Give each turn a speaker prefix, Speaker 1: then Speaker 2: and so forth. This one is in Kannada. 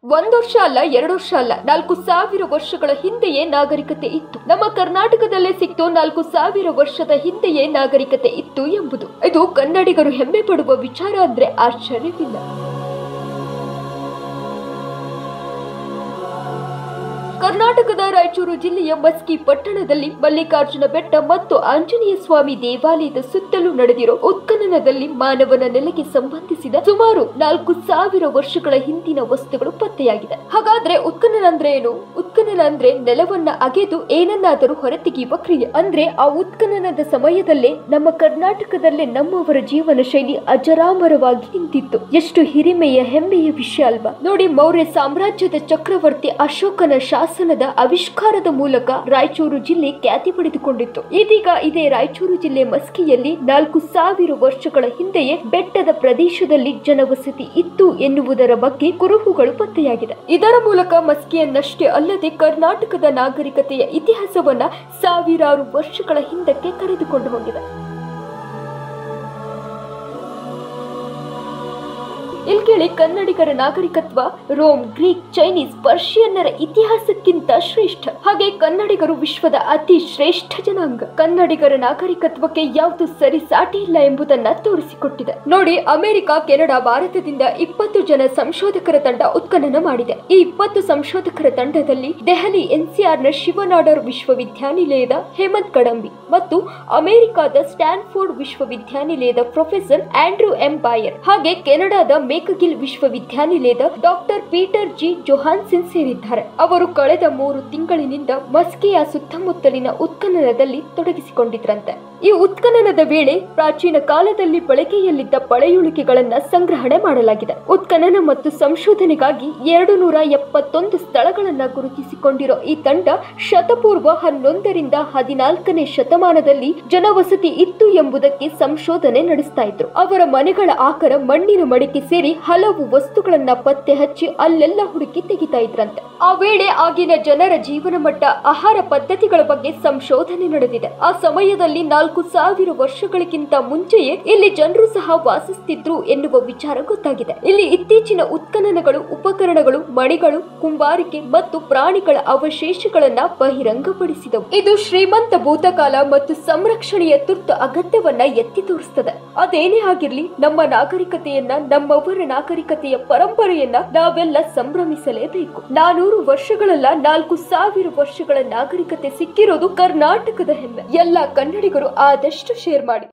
Speaker 1: ಒಂದು ವರ್ಷ ಅಲ್ಲ, 2 ವರ್ಷ ಅಲ್ಲ, 4000 ವರ್ಷಗಳ ಹಿಂದೆಯೇ ನಾಗರಿಕತೆ ಇತ್ತು. ನಮ್ಮ ಕರ್ನಾಟಕದಲ್ಲೇ ಸಿಕ್ತು 4000 ವರ್ಷದ ಹಿಂದೆಯೇ ನಾಗರಿಕತೆ ಇತ್ತು ಎಂಬುದು. ಇದು ಕನ್ನಡಿಗರು ಹೆಮ್ಮೆ ಪಡುವ ವಿಚಾರ ಅಂದ್ರೆ ಆಶ್ಚರ್ಯವಿಲ್ಲ. ಕರ್ನಾಟಕದ ರಾಯಚೂರು ಜಿಲ್ಲೆಯ ಮಸ್ಕಿ ಪಟ್ಟಣದಲ್ಲಿ ಮಲ್ಲಿಕಾರ್ಜುನ ಬೆಟ್ಟ ಮತ್ತು ಆಂಜನೇಯ ಸ್ವಾಮಿ ದೇವಾಲಯದ ಸುತ್ತಲೂ ನಡೆದಿರೋ ಉತ್ಖನನದಲ್ಲಿ ಮಾನವನ ನೆಲೆಗೆ ಸಂಬಂಧಿಸಿದ ಸುಮಾರು 4000 ವರ್ಷಗಳ ಹಿಂದಿನ ವಸ್ತುಗಳು ಪತ್ತೆಯಾಗಿದೆ. ಹಾಗಾದ್ರೆ ಉತ್ಖನನ ಅಂದ್ರೆ ಏನು? ಉತ್ಖನನ ಅಂದ್ರೆ ನೆಲವನ್ನ ಅಗೆದು ಏನನ್ನಾದರೂ ಹೊರತೆಗೆಯುವ ಕ್ರಿಯೆ. ಅಂದ್ರೆ ಆ ಉತ್ಖನನದ ಸಮಯದಲ್ಲೇ ನಮ್ಮ ಕರ್ನಾಟಕದಲ್ಲೇ ನಮ್ಮವರ ಜೀವನ ಶೈಲಿ ಅಜರಾಮರವಾಗಿ ನಿಂತಿತ್ತು. ಎಷ್ಟು ಹಿರಿಮೆಯ ಹೆಮ್ಮೆಯ ವಿಷಯ ಅಲ್ವಾ? ನೋಡಿ, ಮೌರ್ಯ ಸಾಮ್ರಾಜ್ಯದ ಚಕ್ರವರ್ತಿ ಅಶೋಕನ ಶಾಸನದ ಆವಿಷ್ಕಾರದ ಮೂಲಕ ರಾಯಚೂರು ಜಿಲ್ಲೆ ಖ್ಯಾತಿ ಪಡೆದುಕೊಂಡಿತ್ತು. ಇದೀಗ ಇದೇ ರಾಯಚೂರು ಜಿಲ್ಲೆ ಮಸ್ಕಿಯಲ್ಲಿ 4000 ವರ್ಷಗಳ ಹಿಂದೆಯೇ ಬೆಟ್ಟದ ಪ್ರದೇಶದಲ್ಲಿ ಜನವಸತಿ ಇತ್ತು ಎನ್ನುವುದರ ಬಗ್ಗೆ ಕುರುಹುಗಳು ಪತ್ತೆಯಾಗಿದೆ. ಇದರ ಮೂಲಕ ಮಸ್ಕಿಯನ್ನಷ್ಟೇ ಅಲ್ಲದೆ ಕರ್ನಾಟಕದ ನಾಗರಿಕತೆಯ ಇತಿಹಾಸವನ್ನ ಸಾವಿರಾರು ವರ್ಷಗಳ ಹಿಂದಕ್ಕೆ ಕರೆದುಕೊಂಡು ಹೋಗಿದೆ. ಇಲ್ಲಿ ಕೇಳಿ, ಕನ್ನಡಿಗರ ನಾಗರಿಕತ್ವ ರೋಮ್, ಗ್ರೀಕ್, ಚೈನೀಸ್, ಪರ್ಷಿಯನ್ನರ ಇತಿಹಾಸಕ್ಕಿಂತ ಶ್ರೇಷ್ಠ. ಹಾಗೆ ಕನ್ನಡಿಗರು ವಿಶ್ವದ ಅತಿ ಶ್ರೇಷ್ಠ ಜನಾಂಗ. ಕನ್ನಡಿಗರ ನಾಗರಿಕತ್ವಕ್ಕೆ ಯಾವುದು ಸರಿಸಾಟಿ ಇಲ್ಲ ಎಂಬುದನ್ನ ತೋರಿಸಿಕೊಟ್ಟಿದೆ. ನೋಡಿ, ಅಮೆರಿಕ, ಕೆನಡಾ, ಭಾರತದಿಂದ 20 ಜನ ಸಂಶೋಧಕರ ತಂಡ ಉತ್ಖನನ ಮಾಡಿದೆ. ಈ 20 ಸಂಶೋಧಕರ ತಂಡದಲ್ಲಿ ದೆಹಲಿ NCR ನ ಶಿವನಾಡರ್ ವಿಶ್ವವಿದ್ಯಾನಿಲಯದ ಹೇಮಂತ್ ಕಡಂಬಿ ಮತ್ತು ಅಮೆರಿಕದ ಸ್ಟ್ಯಾನ್ಫೋರ್ಡ್ ವಿಶ್ವವಿದ್ಯಾನಿಲಯದ ಪ್ರೊಫೆಸರ್ ಆಂಡ್ರೂ ಎಂ ಬಾಯರ್, ಹಾಗೆ ಕೆನಡಾದ ಮೇಕಗಿಲ್ ವಿಶ್ವವಿದ್ಯಾನಿಲಯದ ಡಾಕ್ಟರ್ ಪೀಟರ್ ಜಿ ಜೊಹಾನ್ಸನ್ ಸೇರಿದ್ದಾರೆ. ಅವರು ಕಳೆದ 3 ತಿಂಗಳಿನಿಂದ ಮಸ್ಕಿಯ ಸುತ್ತಮುತ್ತಲಿನ ಉತ್ಖನನದಲ್ಲಿ ತೊಡಗಿಸಿಕೊಂಡಿದ್ರಂತೆ. ಈ ಉತ್ಖನನದ ವೇಳೆ ಪ್ರಾಚೀನ ಕಾಲದಲ್ಲಿ ಬಳಕೆಯಲ್ಲಿದ್ದ ಪಳೆಯುಳಿಕೆಗಳನ್ನ ಸಂಗ್ರಹಣೆ ಮಾಡಲಾಗಿದೆ. ಉತ್ಖನನ ಮತ್ತು ಸಂಶೋಧನೆಗಾಗಿ 271 ಸ್ಥಳಗಳನ್ನ ಗುರುತಿಸಿಕೊಂಡಿರೋ ಈ ತಂಡ ಶತಪೂರ್ವ 11ರಿಂದ 14ನೇ ಶತಮಾನದಲ್ಲಿ ಜನವಸತಿ ಇತ್ತು ಎಂಬುದಕ್ಕೆ ಸಂಶೋಧನೆ ನಡೆಸ್ತಾ ಇದ್ರು. ಅವರ ಮನೆಗಳ ಆಕಾರ ಮಣ್ಣಿನ ಮಡಿಕೆ ಸೇರಿ ಹಲವು ವಸ್ತುಗಳನ್ನ ಪತ್ತೆ ಹಚ್ಚಿ ಅಲ್ಲೆಲ್ಲ ಹುಡುಕಿ ತೆಗಿತಾ ಇದ್ರಂತೆ. ಆ ವೇಳೆ ಆಗಿನ ಜನರ ಜೀವನ ಮಟ್ಟ, ಆಹಾರ ಪದ್ಧತಿಗಳ ಬಗ್ಗೆ ಸಂಶೋಧನೆ ನಡೆದಿದೆ. ಆ ಸಮಯದಲ್ಲಿ 4000 ವರ್ಷಗಳಿಗಿಂತ ಮುಂಚೆಯೇ ಇಲ್ಲಿ ಜನರು ಸಹ ವಾಸಿಸುತ್ತಿದ್ರು ಎನ್ನುವ ವಿಚಾರ ಗೊತ್ತಾಗಿದೆ. ಇಲ್ಲಿ ಇತ್ತೀಚಿನ ಉತ್ಖನನಗಳು ಉಪಕರಣಗಳು, ಮಣಿಗಳು, ಕುಂಬಾರಿಕೆ ಮತ್ತು ಪ್ರಾಣಿಗಳ ಅವಶೇಷಗಳನ್ನ ಬಹಿರಂಗಪಡಿಸಿದವು. ಇದು ಶ್ರೀಮಂತ ಭೂತಕಾಲ ಮತ್ತು ಸಂರಕ್ಷಣೆಯ ತುರ್ತು ಅಗತ್ಯವನ್ನ ಎತ್ತಿ ತೋರಿಸುತ್ತದೆ. ಅದೇನೇ ಆಗಿರ್ಲಿ, ನಮ್ಮ ನಾಗರಿಕತೆಯನ್ನ, ನಮ್ಮವರ ನಾಗರಿಕತೆಯ ಪರಂಪರೆಯನ್ನ ನಾವೆಲ್ಲ ಸಂಭ್ರಮಿಸಲೇಬೇಕು. 400 ವರ್ಷಗಳಲ್ಲ, 4000 ವರ್ಷಗಳ ನಾಗರಿಕತೆ ಸಿಕ್ಕಿರೋದು ಕರ್ನಾಟಕದ ಹೆಮ್ಮೆ. ಎಲ್ಲ ಕನ್ನಡಿಗರು ಆದಷ್ಟು ಶೇರ್ ಮಾಡಿ.